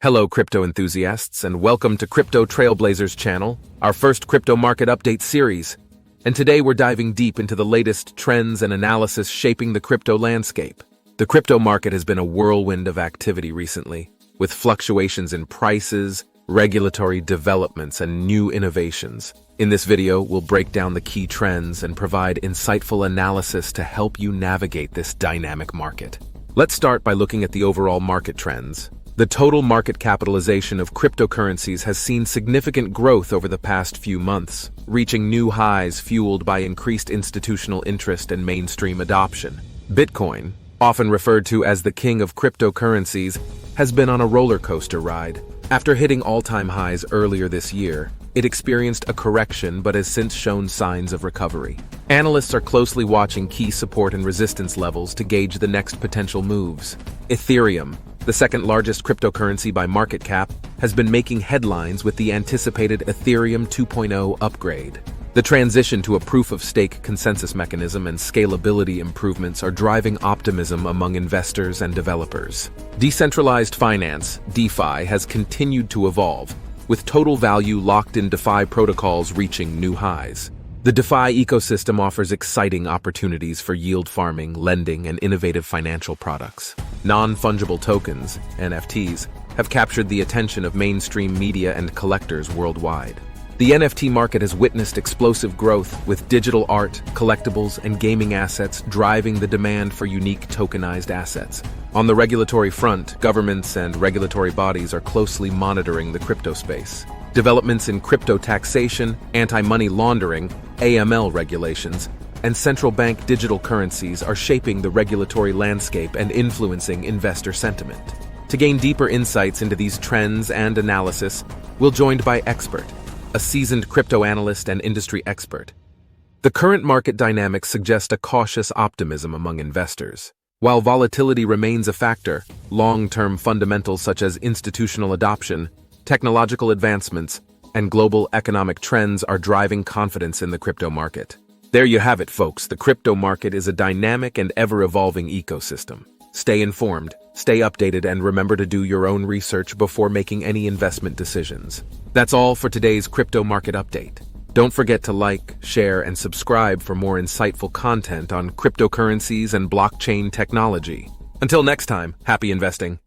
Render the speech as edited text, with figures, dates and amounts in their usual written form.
Hello, crypto enthusiasts, and welcome to Crypto Trailblazers channel, our first crypto market update series. And today we're diving deep into the latest trends and analysis shaping the crypto landscape. The crypto market has been a whirlwind of activity recently, with fluctuations in prices, regulatory developments, and new innovations. In this video, we'll break down the key trends and provide insightful analysis to help you navigate this dynamic market. Let's start by looking at the overall market trends. The total market capitalization of cryptocurrencies has seen significant growth over the past few months, reaching new highs fueled by increased institutional interest and mainstream adoption. Bitcoin, often referred to as the king of cryptocurrencies, has been on a roller coaster ride. After hitting all-time highs earlier this year, it experienced a correction but has since shown signs of recovery. Analysts are closely watching key support and resistance levels to gauge the next potential moves. Ethereum, the second largest cryptocurrency by market cap, has been making headlines with the anticipated Ethereum 2.0 upgrade. The transition to a proof-of-stake consensus mechanism and scalability improvements are driving optimism among investors and developers. Decentralized finance, DeFi, has continued to evolve, with total value locked in DeFi protocols reaching new highs. The DeFi ecosystem offers exciting opportunities for yield farming, lending, and innovative financial products. Non-fungible tokens, NFTs, have captured the attention of mainstream media and collectors worldwide. The NFT market has witnessed explosive growth, with digital art, collectibles, and gaming assets driving the demand for unique tokenized assets. On the regulatory front, governments and regulatory bodies are closely monitoring the crypto space. Developments in crypto taxation, anti-money laundering, AML regulations, and central bank digital currencies are shaping the regulatory landscape and influencing investor sentiment. To gain deeper insights into these trends and analysis, we're joined by Expert, a seasoned crypto analyst and industry expert. The current market dynamics suggest a cautious optimism among investors. While volatility remains a factor, long-term fundamentals such as institutional adoption, technological advancements, and global economic trends are driving confidence in the crypto market. There you have it, folks. The crypto market is a dynamic and ever-evolving ecosystem. Stay informed, stay updated, and remember to do your own research before making any investment decisions. That's all for today's crypto market update. Don't forget to like, share, and subscribe for more insightful content on cryptocurrencies and blockchain technology. Until next time, happy investing.